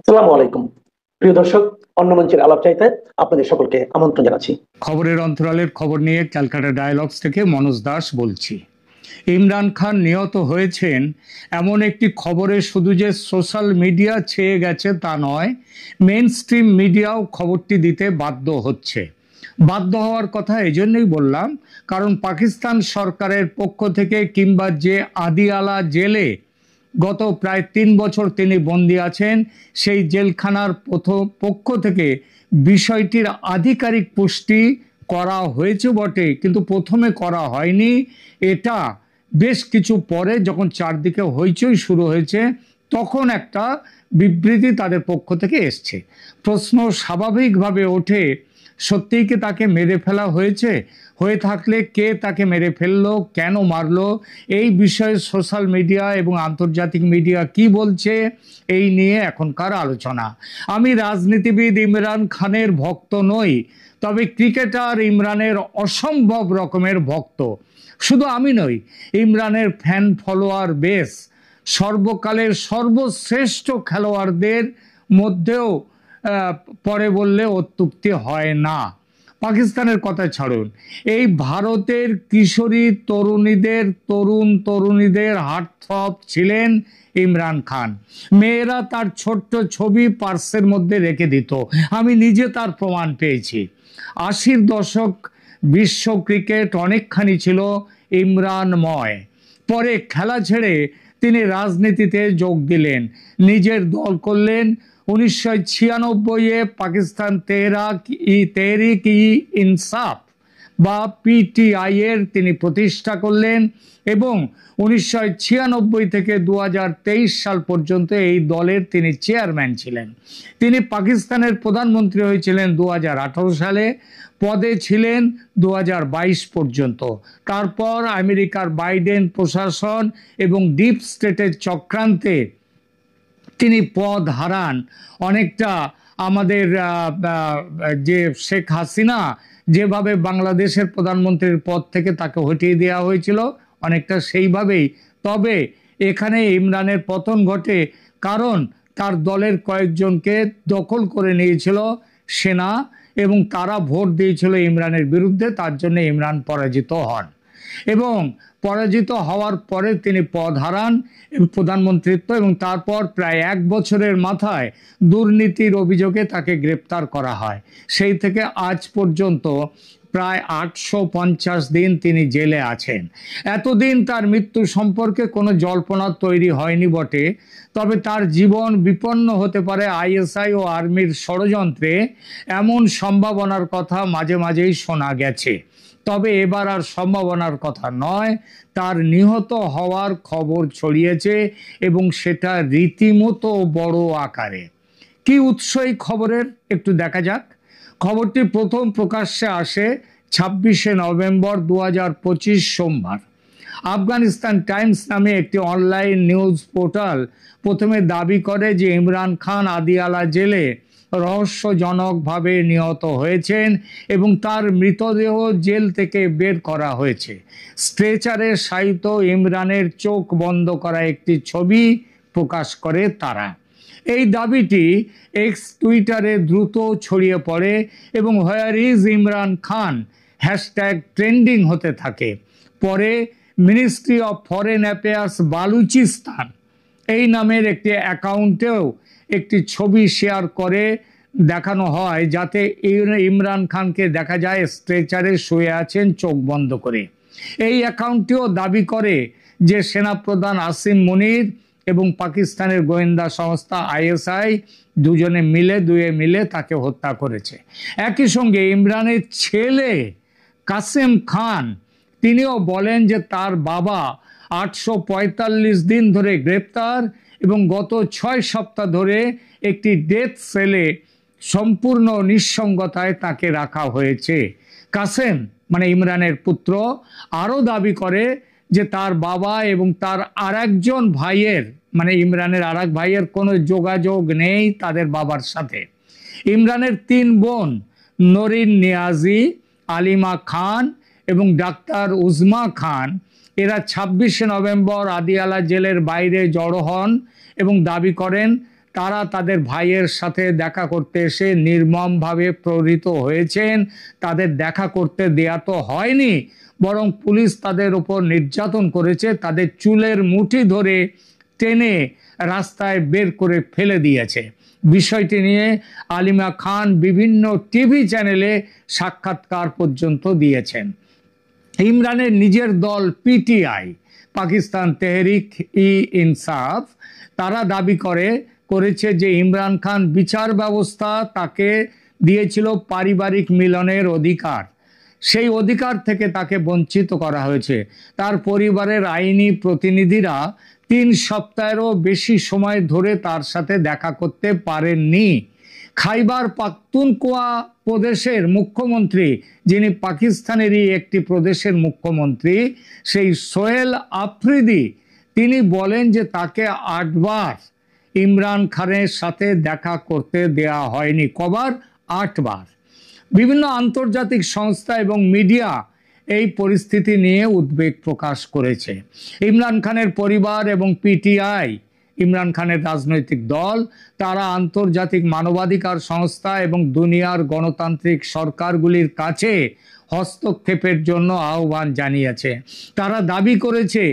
আসসালামু আলাইকুম প্রিয় দর্শক, অন্য মঞ্চের আলাপ চাইতে আপনাদের সকলকে আমন্ত্রণ জানাচ্ছি। খবরের অন্তরালের খবর নিয়ে ক্যালকাটা ডায়ালগস থেকে মনোজ দাস বলছি। ইমরান খান নিহত হয়েছেন এমন একটি খবরে শুধু যে সোশ্যাল মিডিয়া ছেয়ে গেছে তা নয়, মেইন স্ট্রিম মিডিয়াও খবরটি দিতে বাধ্য হচ্ছে। বাধ্য হওয়ার কথা এজন্যই বললাম, কারণ পাকিস্তান সরকারের পক্ষ থেকে কিংবা যে আদিয়ালা জেলে গত প্রায় ৩ বছর তিনি বন্দী আছেন, সেই জেলখানার পক্ষ থেকে বিষয়টির আধিকারিক পুষ্টি করা হয়েছে বটে, কিন্তু প্রথমে করা হয়নি। এটা বেশ কিছু পরে যখন চারদিকে হইচই শুরু হয়েছে তখন একটা বিবৃতি তাদের পক্ষ থেকে এসছে। প্রশ্ন স্বাভাবিকভাবে ওঠে, সত্যিই কি তাকে মেরে ফেলা হয়েছে? হয়ে থাকলে কে তাকে মেরে ফেললো, কেন মারলো? এই বিষয়ে সোশ্যাল মিডিয়া এবং আন্তর্জাতিক মিডিয়া কি বলছে, এই নিয়ে এখনকার আলোচনা। আমি রাজনীতিবিদ ইমরান খানের ভক্ত নই, তবে ক্রিকেটার ইমরানের অসম্ভব রকমের ভক্ত। শুধু আমি নই, ইমরানের ফ্যান ফলোয়ার বেশ। সর্বকালের সর্বশ্রেষ্ঠ খেলোয়াড়দের মধ্যেও পরে বললে অত্যুক্তি হয় না। পাকিস্তানের কথা ছাড়ুন, এই ভারতের কিশোরী তরুণীদের হার্টথ্রব ছিলেন ইমরান খান। মেয়েরা তার ছোট্ট ছবি পার্সের মধ্যে রেখে দিত, আমি নিজে তার প্রমাণ পেয়েছি। 80-র দশক বিশ্ব ক্রিকেট অনেকখানি ছিল ইমরানময়। পরে খেলা ছেড়ে তিনি রাজনীতিতে যোগ দিলেন, নিজের দল করলেন। 1996-এ পাকিস্তান তেহরিক ই ইনসাফ বা পিটিআই এর তিনি প্রতিষ্ঠা করলেন এবং 1996 থেকে 2023 সাল পর্যন্ত এই দলের তিনি চেয়ারম্যান ছিলেন। তিনি পাকিস্তানের প্রধানমন্ত্রী হয়েছিলেন 2018 সালে, পদে ছিলেন 2022 পর্যন্ত। তারপর আমেরিকার বাইডেন প্রশাসন এবং ডিপ স্টেটের চক্রান্তে তিনি পদ হারান। অনেকটা আমাদের যে শেখ হাসিনা যেভাবে বাংলাদেশের প্রধানমন্ত্রীর পদ থেকে তাকে হটিয়ে দেওয়া হয়েছিল, অনেকটা সেইভাবেই। তবে এখানে ইমরানের পতন ঘটে কারণ তার দলের কয়েকজনকে দখল করে নিয়েছিল সেনা এবং তারা ভোট দিয়েছিল ইমরানের বিরুদ্ধে। তার জন্য ইমরান পরাজিত হন এবং পরাজিত হওয়ার পরে তিনি পদ হারান প্রধানমন্ত্রিত্ব, এবং তারপর প্রায় 1 বছরের মাথায় দুর্নীতির অভিযোগে তাকে গ্রেপ্তার করা হয়। সেই থেকে আজ পর্যন্ত প্রায় 850 দিন তিনি জেলে আছেন। এতদিন তার মৃত্যু সম্পর্কে কোনো জল্পনা তৈরি হয়নি বটে, তবে তার জীবন বিপন্ন হতে পারে আইএসআই ও আর্মির ষড়যন্ত্রে, এমন সম্ভাবনার কথা মাঝে মাঝেই শোনা গেছে। তবে এবার আর সম্ভাবনার কথা নয়, তার নিহত হওয়ার খবর ছড়িয়েছে এবং সেটা রীতিমতো বড় আকারে। কি উৎস এই খবরের একটু দেখা যাক। খবরটি প্রথম প্রকাশ্যে আসে 26শে নভেম্বর 2025 সোমবার। আফগানিস্তান টাইমস নামে একটি অনলাইন নিউজ পোর্টাল প্রথমে দাবি করে যে ইমরান খান আদিয়ালা জেলে রহস্যজনকভাবে নিহত হয়েছেন এবং তার মৃতদেহ জেল থেকে বের করা হয়েছে। স্ট্রেচারে শায়িত ইমরানের চোখ বন্ধ করা একটি ছবি প্রকাশ করে তারা। এই দাবিটি এক্স টুইটারে দ্রুত ছড়িয়ে পড়ে এবং where is Imran Khan hashtag trending হতে থাকে। পরে ministry of foreign affairs Balochistan এই নামের একটি অ্যাকাউন্টেও একটি ছবি শেয়ার করে দেখানো হয়, যাতে ইমরান খানকে দেখা যায় স্ট্রেচারে শুয়ে আছেন চোখ বন্ধ করে। এই অ্যাকাউন্টটিও দাবি করে যে সেনাপ্রধান আসিম মুনির এবং পাকিস্তানের গোয়েন্দা সংস্থা আইএসআই দুয়ে মিলে তাকে হত্যা করেছে। একই সঙ্গে ইমরানের ছেলে কাসেম খান তিনিও বলেন যে তার বাবা 845 দিন ধরে গ্রেপ্তার এবং গত 6 সপ্তাহ ধরে একটি ডেথ সেলে সম্পূর্ণ নিঃসঙ্গতায় তাকে রাখা হয়েছে। কাসেম মানে ইমরানের পুত্র আরও দাবি করে যে তার বাবা এবং তার আরেকজন ভাইয়ের মানে ইমরানের আরেক ভাইয়ের কোনো যোগাযোগ নেই তাদের বাবার সাথে। ইমরানের 3 বোন নরিন নিয়াজি, আলিমা খান এবং ডাক্তার উজমা খান এরা 26শে নভেম্বর আদিয়ালা জেলের বাইরে জড়ো হন এবং দাবি করেন তারা তাদের ভাইয়ের সাথে দেখা করতে এসে নির্মমভাবে প্রহৃত হয়েছেন। তাদের দেখা করতে দেয়া তো হয়নি, বরং পুলিশ তাদের উপর নির্যাতন করেছে, তাদের চুলের মুঠি ধরে টেনে রাস্তায় বের করে ফেলে দিয়েছে। বিষয়টি নিয়ে আলিমা খান বিভিন্ন টিভি চ্যানেলে সাক্ষাৎকার পর্যন্ত দিয়েছেন। ইমরানের নিজের দল পিটিআই, পাকিস্তান তেহরিক ই ইনসাফ, তারা দাবি করেছে যে ইমরান খান বিচার ব্যবস্থা তাকে দিয়েছিল পারিবারিক মিলনের অধিকার, সেই অধিকার থেকে তাকে বঞ্চিত করা হয়েছে। তার পরিবারের আইনি প্রতিনিধিরা 3 সপ্তাহেরও বেশি সময় ধরে তার সাথে দেখা করতে পারেননি। খাইবার পাখতুনখোয়া প্রদেশের মুখ্যমন্ত্রী, যিনি পাকিস্তানেরই একটি প্রদেশের মুখ্যমন্ত্রী, সেই সোহেল আফ্রিদি, তিনি বলেন যে তাকে 8 বার ইমরান খানের সাথে দেখা করতে দেয়া হয়নি। কবার? 8 বার। বিভিন্ন আন্তর্জাতিক সংস্থা এবং মিডিয়া এই পরিস্থিতি নিয়ে উদ্বেগ প্রকাশ করেছে। ইমরান খানের পরিবার এবং পিটিআই, ইমরান খানের রাজনৈতিক দল, তারা আন্তর্জাতিক মানবাধিকার সংস্থা এবং দুনিয়ার গণতান্ত্রিক সরকারগুলির কাছে হস্তক্ষেপের জন্য আহ্বান জানিয়েছে। তারা দাবি করেছে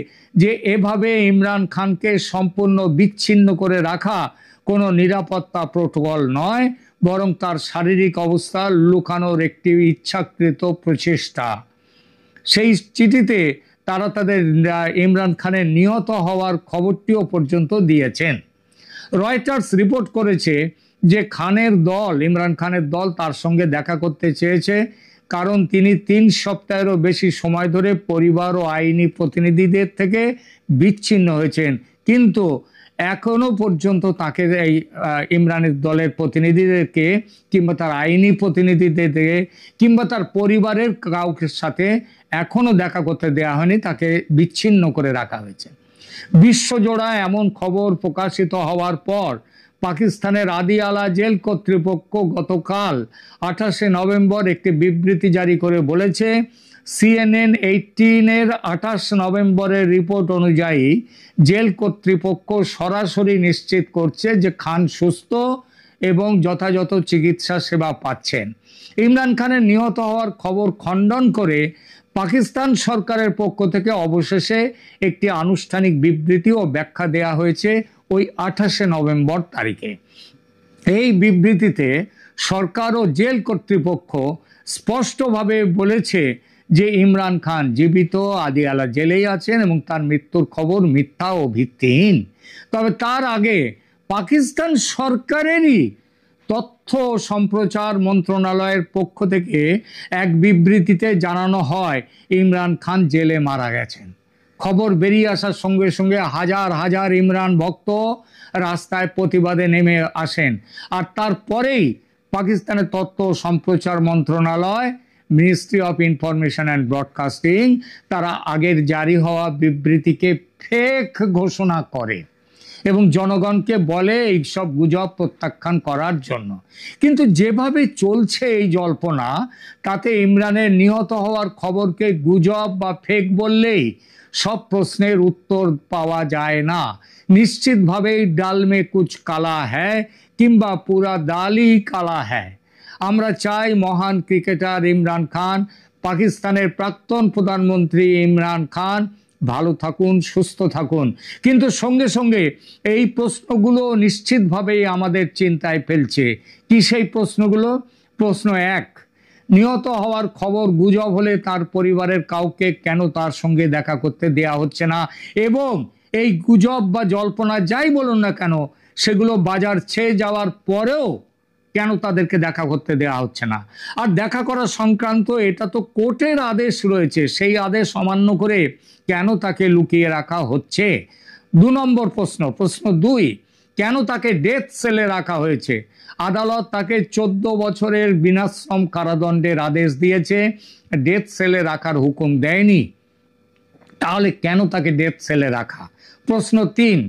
যে এভাবে ইমরান খানকে সম্পূর্ণ বিচ্ছিন্ন করে রাখা কোনো নিরাপত্তা প্রোটোকল নয়, বরং তার শারীরিক অবস্থা লুকানোর একটি ইচ্ছাকৃত প্রচেষ্টা। সেই চিঠিতে তারা তাদের ইমরান খানের নিহত হওয়ার খবরটিও পর্যন্ত দিয়েছেন। রয়টার্স রিপোর্ট করেছে যে খানের দল, ইমরান খানের দল তার সঙ্গে দেখা করতে চেয়েছে, কারণ তিনি 3 সপ্তাহেরও বেশি সময় ধরে পরিবার ও আইনি প্রতিনিধিদের থেকে বিচ্ছিন্ন হয়েছেন, কিন্তু এখনো পর্যন্ত তাকে এই ইমরানের দলের প্রতিনিধিদেরকে কিংবা তার আইনি প্রতিনিধিদেরকে কিংবা তার পরিবারের কাউকে সাথে এখনো দেখা করতে দেওয়া হয়নি, তাকে বিচ্ছিন্ন করে রাখা হয়েছে। বিশ্বজোড়া এমন খবর প্রকাশিত হওয়ার পর পাকিস্তানের আদিয়ালা জেল কর্তৃপক্ষ গতকাল 28 নভেম্বর একটি বিবৃতি জারি করে বলেছে, CNN 18-এর 28 নভেম্বরের রিপোর্ট অনুযায়ী জেল কর্তৃপক্ষ সরাসরি নিশ্চিত করছে যে খান সুস্থ এবং যথাযথ চিকিৎসা সেবা পাচ্ছেন। ইমরান খানের নিহত হওয়ার খবর খণ্ডন করে পাকিস্তান সরকারের পক্ষ থেকে অবশেষে একটি আনুষ্ঠানিক বিবৃতি ও ব্যাখ্যা দেয়া হয়েছে ওই 28 নভেম্বর তারিখে। এই বিবৃতিতে সরকার ও জেল কর্তৃপক্ষ স্পষ্টভাবে বলেছে যে ইমরান খান জীবিত, আদিয়ালা জেলেই আছেন এবং তার মৃত্যুর খবর মিথ্যা ও ভিত্তিহীন। তবে তার আগে পাকিস্তান সরকারেরই তথ্য সম্প্রচার মন্ত্রণালয়ের পক্ষ থেকে এক বিবৃতিতে জানানো হয় ইমরান খান জেলে মারা গেছেন। খবর বেরিয়ে আসার সঙ্গে সঙ্গে হাজার হাজার ইমরান ভক্ত রাস্তায় প্রতিবাদে নেমে আসেন। আর তারপরেই পাকিস্তানের তথ্য সম্প্রচার মন্ত্রণালয়, ministry of information and broadcasting, তারা আগের জারি হওয়া বিবৃতিকে ফেক ঘোষণা করে এবং জনগণকে বলে এইসব গুজব প্রত্যাখ্যান করার জন্য। কিন্তু যেভাবে চলছে এই জল্পনা, তাতে ইমরানের নিহত হওয়ার খবরকে গুজব বা ফেক বললেই সব প্রশ্নের উত্তর পাওয়া যায় না। নিশ্চিতভাবেই ডাল মে কুছ কালা হ্যায় কিংবা পুরা ডালই কালা হ্যায়। আমরা চাই মহান ক্রিকেটার ইমরান খান, পাকিস্তানের প্রাক্তন প্রধানমন্ত্রী ইমরান খান ভালো থাকুন, সুস্থ থাকুন। কিন্তু সঙ্গে সঙ্গে এই প্রশ্নগুলো নিশ্চিতভাবেই আমাদের চিন্তায় ফেলছে। কি সেই প্রশ্নগুলো? প্রশ্ন 1, নিহত হওয়ার খবর গুজব হলে তার পরিবারের কাউকে কেন তার সঙ্গে দেখা করতে দেয়া হচ্ছে না, এবং এই গুজব বা জল্পনা যাই বলুন না কেন, সেগুলো বাজার ছেয়ে যাওয়ার পরেও কেন তাদেরকে দেখা করতে দেওয়া হচ্ছে না? আর দেখা করা সংক্রান্ত এটা তো কোর্টের আদেশ রয়েছে, সেই আদেশ অমান্য করে কেন তাকে লুকিয়ে রাখা হচ্ছে? 2 নম্বর প্রশ্ন, প্রশ্ন 2, কেন তাকে ডেথ সেলে রাখা হয়েছে? আদালত তাকে 14 বছরের বিনাশ্রম কারাদণ্ডের আদেশ দিয়েছে, ডেথ সেলে রাখার হুকুম দেয়নি। তাহলে কেন তাকে ডেথ সেলে রাখা? প্রশ্ন 3,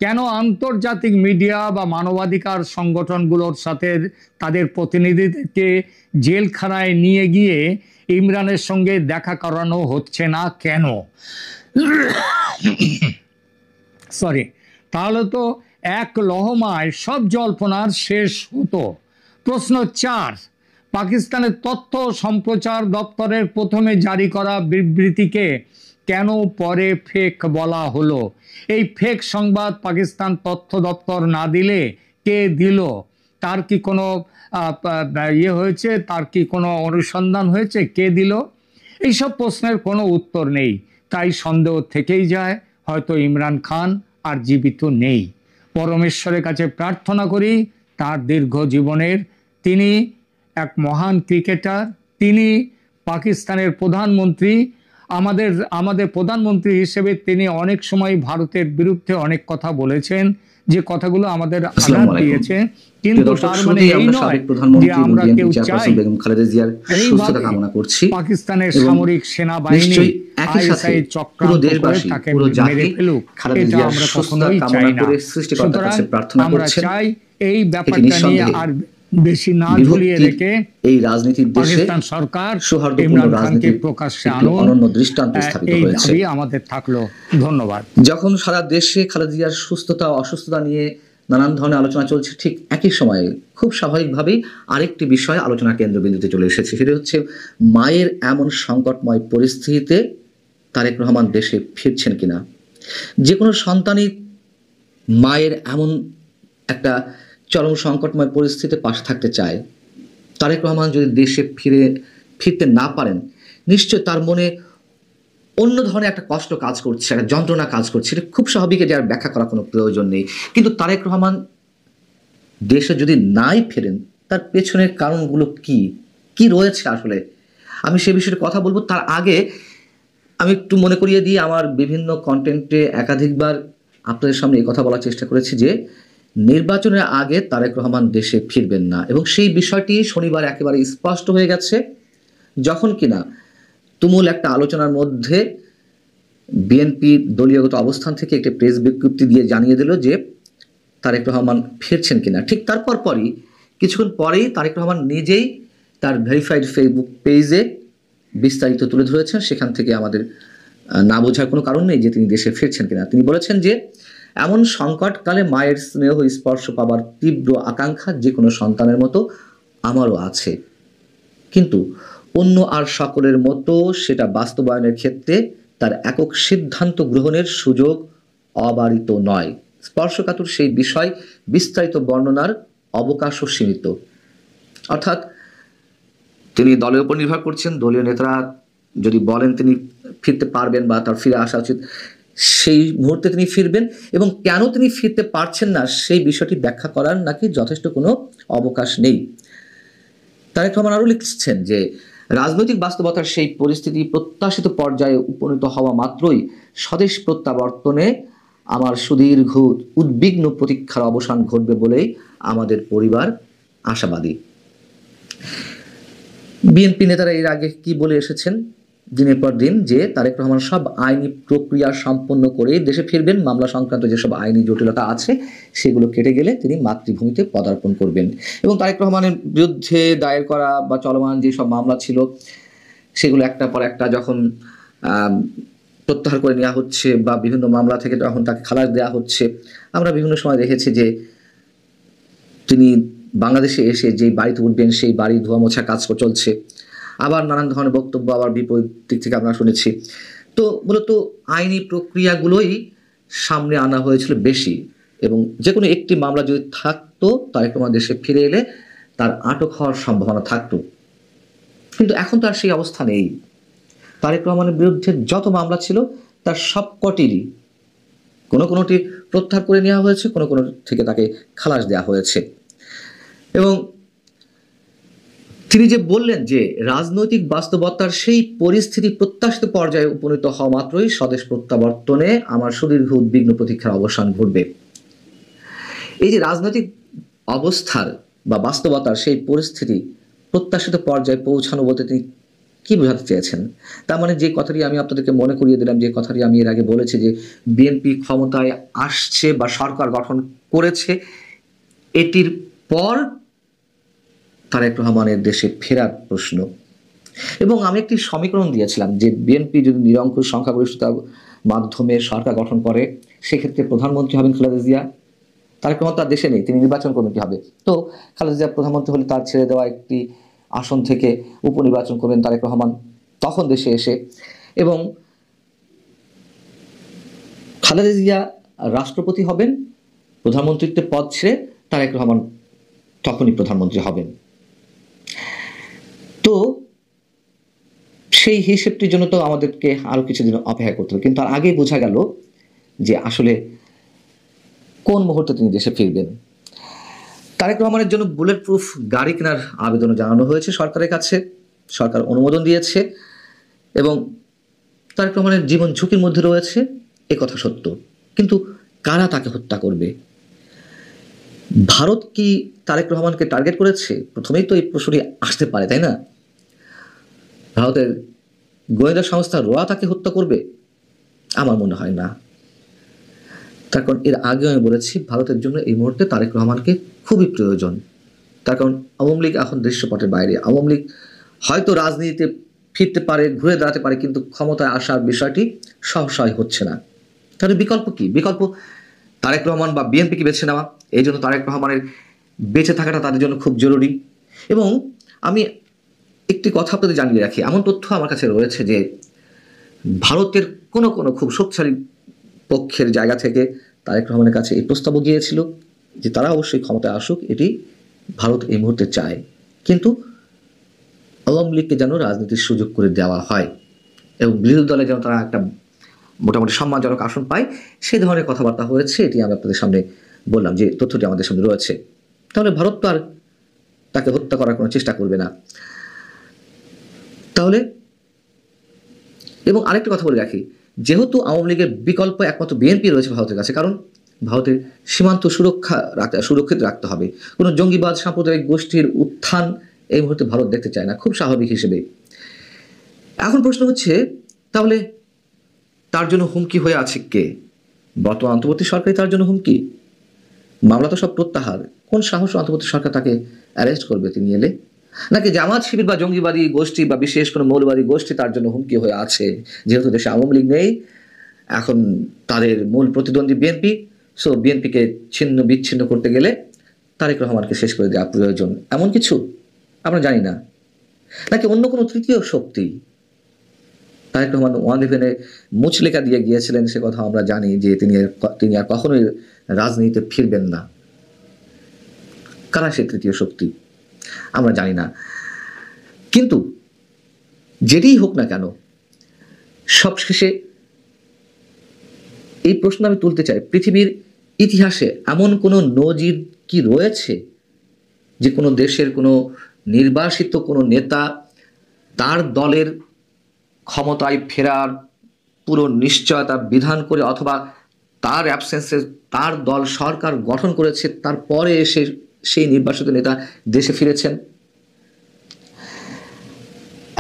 কেন আন্তর্জাতিক মিডিয়া বা মানবাধিকার সংগঠনগুলোর সাথে তাদের প্রতিনিধিদেরকে জেলখানায় নিয়ে গিয়ে ইমরানের সঙ্গে দেখা করানো হচ্ছে না কেন? সরি, তাহলে তো এক লহমায় সব জল্পনার শেষ হতো। প্রশ্ন 4, পাকিস্তানের তথ্য সম্প্রচার দপ্তরের প্রথমে জারি করা বিবৃতিকে কেন পরে ফেক বলা হলো? এই ফেক সংবাদ পাকিস্তান তথ্য দপ্তর না দিলে কে দিল? তার কি কোনো হয়েছে? তার কি কোনো অনুসন্ধান হয়েছে? কে দিল? এইসব প্রশ্নের কোনো উত্তর নেই, তাই সন্দেহ থেকেই যায় হয়তো ইমরান খান আর জীবিত নেই। পরমেশ্বরের কাছে প্রার্থনা করি তার দীর্ঘ জীবনের। তিনি এক মহান ক্রিকেটার, তিনি পাকিস্তানের প্রধানমন্ত্রী। আমাদের প্রধানমন্ত্রী হিসেবে তিনি অনেক সময় ভারতের বিরুদ্ধে অনেক কথা বলেছেন, যে কথাগুলো আমাদের আঘাত দিয়েছে, কিন্তু তার মানে এই নয় যে আমরা কেউ চাই পাকিস্তানের সামরিক সেনাবাহিনী আইএসআই চক্রান্ত করে তাকে মেরে ফেলুক, এটা আমরা কখনোই চাই না। সুতরাং আমরা চাই এই ব্যাপারটা নিয়ে আর বেশি না ঝুলিয়ে রেখে এই রাজনীতির দেশে পাকিস্তান সরকার ইমরান খানকে প্রকাশ্যে আনুন, অনন্য দৃষ্টান্ত স্থাপিত এই হয়েছে। দাবি আমাদের থাকলো। ধন্যবাদ। যখন সারা দেশে খালেদা জিয়ার সুস্থতা অসুস্থতা নিয়ে নানান ধরনের আলোচনা চলছে, ঠিক একই সময়ে খুব স্বাভাবিকভাবেই আরেকটি বিষয় আলোচনা কেন্দ্রবিন্দুতে চলে এসেছে, সেটা হচ্ছে মায়ের এমন সংকটময় পরিস্থিতিতে তারেক রহমান দেশে ফিরছেন কিনা। যে কোনো সন্তানই মায়ের এমন একটা চরম সংকটময় পরিস্থিতিতে পাশে থাকতে চায়। তারেক রহমান যদি দেশে ফিরতে না পারেন, নিশ্চয় তার মনে অন্য ধরনের একটা কষ্ট কাজ করছে, একটা যন্ত্রণা কাজ করছে। এটা খুব স্বাভাবিক, যার ব্যাখ্যা করার কোনো প্রয়োজন নেই। কিন্তু তারেক রহমান দেশে যদি নাই ফেরেন, তার পেছনের কারণগুলো কি রয়েছে আসলে, আমি সে বিষয়ে কথা বলবো। তার আগে আমি একটু মনে করিয়ে দিই, আমার বিভিন্ন কন্টেন্টে একাধিকবার আপনাদের সামনে এই কথা বলার চেষ্টা করেছি যে নির্বাচনের আগে তারেক রহমান দেশে ফিরবেন না, এবং সেই বিষয়টি শনিবার একেবারে স্পষ্ট হয়ে গেছে, যখন কিনা তুমুল একটা আলোচনার মধ্যে বিএনপি দলীয়গত অবস্থান থেকে একটি প্রেস বিজ্ঞপ্তি দিয়ে জানিয়ে দিল যে তারেক রহমান ফিরছেন কিনা। ঠিক তার পরই কিছুক্ষণ পরেই তারেক রহমান নিজেই তার ভেরিফাইড ফেসবুক পেজে বিস্তারিত তুলে ধরেছেন। সেখান থেকে আমাদের না বোঝার কোনো কারণ নেই যে তিনি দেশে ফিরছেন কিনা। তিনি বলেছেন যে এমন সংকটকালে মায়ের স্নেহ স্পর্শ পাবার তীব্র আকাঙ্ক্ষা যে কোনো সন্তানের মতো আমারও আছে, কিন্তু অন্য আর সকলের মতো সেটা বাস্তবায়নের ক্ষেত্রে তার একক সিদ্ধান্ত গ্রহণের সুযোগ অবারিত নয়। স্পর্শকাতর সেই বিষয় বিস্তারিত বর্ণনার অবকাশও সীমিত। অর্থাৎ তিনি দলের উপর নির্ভর করছেন, দলীয় নেতারা যদি বলেন তিনি ফিরতে পারবেন বা তার ফিরে আসা উচিত, সেই মুহূর্তে তিনি ফিরবেন, এবং কেন তিনি ফিরতে পারছেন না সেই বিষয়টি ব্যাখ্যা করার নাকি যথেষ্ট কোনো অবকাশ নেই। তারেক রহমান আরও লিখছেন যে রাজনৈতিক বাস্তবতার সেই পরিস্থিতি প্রত্যাশিত পর্যায়ে উপনীত হওয়া মাত্রই স্বদেশ প্রত্যাবর্তনে আমার সুদীর্ঘ উদ্বিগ্ন প্রতীক্ষার অবসান ঘটবে বলেই আমাদের পরিবার আশাবাদী। বিএনপি নেতারা এর আগে কি বলে এসেছেন দিনের পর দিন, যে তারেক রহমান সব আইনি প্রক্রিয়া সম্পন্ন করে দেশে ফিরবেন, মামলা সংক্রান্ত যেসব আইনি জটিলতা আছে সেগুলো কেটে গেলে তিনি মাতৃভূমিতে পদার্পণ করবেন, এবং তারেক রহমানের বিরুদ্ধে দায়ের করা বা চলমান যেসব মামলা ছিল সেগুলো একটার পর একটা যখন প্রত্যাহার করে নেওয়া হচ্ছে বা বিভিন্ন মামলা থেকে যখন তাকে খালাস দেওয়া হচ্ছে, আমরা বিভিন্ন সময় দেখেছি যে তিনি বাংলাদেশে এসে যেই বাড়িতে উঠবেন সেই বাড়ি ধোয়া মোছা কাজ চলছে, আবার নানান ধরনের বক্তব্য আবার বিপরীত দিক থেকে আমরা শুনেছি। তো মূলত আইনি প্রক্রিয়াগুলোই সামনে আনা হয়েছিল বেশি, এবং যে কোনো একটি মামলা যদি থাকতো তারেক রহমান দেশে ফিরে এলে তার আটক হওয়ার সম্ভাবনা থাকতো, কিন্তু এখন তো আর সেই অবস্থা নেই। তারেক রহমানের বিরুদ্ধে যত মামলা ছিল তার সবকটিরই কোনোটি প্রত্যাহার করে নেওয়া হয়েছে, কোনো থেকে তাকে খালাস দেওয়া হয়েছে। এবং তিনি যে বললেন যে রাজনৈতিক বাস্তবতার সেই পরিস্থিতি প্রত্যাশিত পর্যায়ে উপনীত হওয়া মাত্রই স্বদেশ প্রত্যাবর্তনে আমার সুদীর্ঘ উদ্বিগ্ন প্রতীক্ষার অবসান ঘটবে, এই যে রাজনৈতিক অবস্থার বা বাস্তবতার সেই পরিস্থিতি প্রত্যাশিত পর্যায়ে পৌঁছানো বলতে তিনি কি বোঝাতে চেয়েছেন? তার মানে যে কথাটি আমি আপনাদেরকে মনে করিয়ে দিলাম, যে কথাটি আমি এর আগে বলেছি যে বিএনপি ক্ষমতায় আসছে বা সরকার গঠন করেছে, এটির পর তারেক রহমানের দেশে ফেরার প্রশ্ন। এবং আমি একটি সমীকরণ দিয়েছিলাম যে বিএনপি যদি নিরঙ্কুশ সংখ্যাগরিষ্ঠতার মাধ্যমে সরকার গঠন করে সেক্ষেত্রে প্রধানমন্ত্রী হবেন খালেদা জিয়া, তারেক রহমান তার দেশে নেই, তিনি নির্বাচন করবেন কীভাবে? তো খালেদা জিয়া প্রধানমন্ত্রী হলে তার ছেড়ে দেওয়া একটি আসন থেকে উপনির্বাচন করবেন তারেক রহমান তখন দেশে এসে, এবং খালেদা জিয়া রাষ্ট্রপতি হবেন, প্রধানমন্ত্রীত্বের পদ ছেড়ে তারেক রহমান তখনই প্রধানমন্ত্রী হবেন। তো সেই হিসেবটির জন্য তো আমাদেরকে আরো কিছুদিন অপেক্ষা করতে হবে, কিন্তু তার আগেই বোঝা গেল যে আসলে কোন মুহূর্তে তিনি দেশে ফিরবেন। তারেক রহমানের জন্য বুলেট প্রুফ গাড়ি কেনার আবেদন জানানো হয়েছে সরকারের কাছে, সরকার অনুমোদন দিয়েছে, এবং তারেক রহমানের জীবন ঝুঁকির মধ্যে রয়েছে, এ কথা সত্য। কিন্তু কারা তাকে হত্যা করবে? ভারত কি তারেক রহমানকে টার্গেট করেছে? প্রথমেই তো এই প্রশ্নটি আসতে পারে, তাই না? ভারতের গোয়েন্দা সংস্থা রোয়া তাকে হত্যা করবে? আমার মনে হয় না। তার কারণ এর আগে আমি বলেছি, ভারতের জন্য এই মুহূর্তে তারেক রহমানকে খুবই প্রয়োজন। তার কারণ আওয়ামী লীগ এখন দৃশ্যপটের বাইরে। আওয়ামী লীগ হয়তো রাজনীতিতে ফিরতে পারে, ঘুরে দাঁড়াতে পারে, কিন্তু ক্ষমতায় আসার বিষয়টি সহসায় হচ্ছে না। তাহলে বিকল্প কি? বিকল্প তারেক রহমান বা বিএনপিকে বেছে নেওয়া। এই জন্য তারেক রহমানের বেঁচে থাকাটা তাদের জন্য খুব জরুরি। এবং আমি একটি কথা আপনাদের জানিয়ে রাখি, এমন তথ্য আমার কাছে রয়েছে যে ভারতের কোনো খুব শক্তিশালী পক্ষের জায়গা থেকে তারেক রহমানের কাছে এই প্রস্তাবও গিয়েছিল যে তারা অবশ্যই ক্ষমতায় আসুক, এটি ভারত এই মুহূর্তে চায়, কিন্তু আওয়ামী লীগকে যেন রাজনীতির সুযোগ করে দেওয়া হয় এবং বিরোধী দলে যেন তারা একটা মোটামুটি সম্মানজনক আসন পায়, সেই ধরনের কথাবার্তা হয়েছে। এটি আমি আপনাদের সামনে বললাম যে তথ্যটি আমাদের সামনে রয়েছে। তাহলে ভারত তো আর তাকে হত্যা করার কোনো চেষ্টা করবে না। তাহলে, এবং আরেকটা কথা বলে রাখি, যেহেতু আওয়ামী লীগের বিকল্প একমাত্র বিএনপি রয়েছে ভারতের কাছে, কারণ ভারতের সীমান্ত সুরক্ষিত রাখতে হবে। কোনো জঙ্গিবাদ সাম্প্রদায়িক গোষ্ঠীর উত্থান এই মুহূর্তে ভারত দেখতে চায় না, খুব স্বাভাবিক হিসেবে। এখন প্রশ্ন হচ্ছে, তাহলে তার জন্য হুমকি হয়ে আছে কে? বর্তমান অন্তর্বর্তী সরকারই তার জন্য হুমকি? মামলা তো সব প্রত্যাহার, কোন সাহস অন্তর্বর্তী সরকার তাকে অ্যারেস্ট করবে তিনি এলে? নাকি জামাত শিবির বা জঙ্গিবাদী গোষ্ঠী বা বিশেষ কোনো মৌলবাদী গোষ্ঠী তার জন্য হুমকি হয়ে আছে? যেহেতু দেশে আওয়ামী লীগ নেই, এখন তাদের মূল প্রতিদ্বন্দ্বী বিএনপি, সো বিএনপিকে ছিন্ন বিচ্ছিন্ন করতে গেলে তারেক রহমানকে শেষ করে দেওয়া প্রয়োজন, এমন কিছু আমরা জানি না। নাকি অন্য কোনো তৃতীয় শক্তি? তারেক রহমান ওয়ান ইভেনে মুচলেখা দিয়ে গিয়েছিলেন, সে কথা আমরা জানি যে তিনি আর কখনোই রাজনীতিতে ফিরবেন না। কারা সে তৃতীয় শক্তি আমরা জানি না। কিন্তু যেটিই হোক না কেন, সবশেষে এই প্রশ্ন আমি তুলতে চাই, পৃথিবীর ইতিহাসে এমন কোনো নজির কি রয়েছে যে কোনো দেশের কোনো নির্বাসিত কোনো নেতা তার দলের ক্ষমতায় ফেরার পুরো নিশ্চয়তা বিধান করে, অথবা তার অ্যাবসেন্সে তার দল সরকার গঠন করেছে, তারপরে এসে সেই নির্বাসিত নেতা দেশে ফিরেছেন?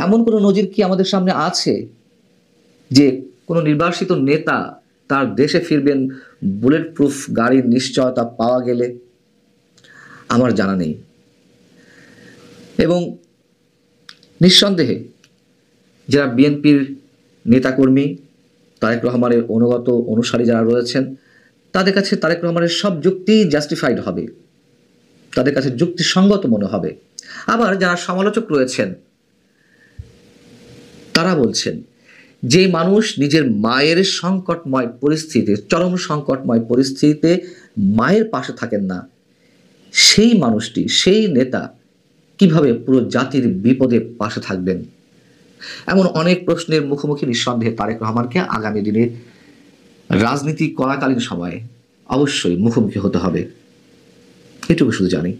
এমন কোনো নজির কি আমাদের সামনে আছে যে কোনো নির্বাসিত নেতা তার দেশে ফিরবেন বুলেট প্রুফ গাড়ির নিশ্চয়তা পাওয়া গেলে? আমার জানা নেই। এবং নিঃসন্দেহে যারা বিএনপির নেতাকর্মী, তারেক রহমানের অনুগত অনুসারী যারা রয়েছেন, তাদের কাছে তারেক রহমানের সব যুক্তি জাস্টিফাইড হবে, তাদের কাছে যুক্তিসঙ্গত মনে হবে। আবার যারা সমালোচক রয়েছেন তারা বলছেন যে মানুষ নিজের মায়ের সংকটময় পরিস্থিতিতে, চরম সংকটময় পরিস্থিতিতে মায়ের পাশে থাকেন না, সেই মানুষটি, সেই নেতা কিভাবে পুরো জাতির বিপদে পাশে থাকবেন? এমন অনেক প্রশ্নের মুখোমুখি নিঃসন্দেহে তারেক রহমানকে আগামী দিনে রাজনীতি করাকালীন সময়ে অবশ্যই মুখোমুখি হতে হবে, এটুকু শুধু জানি।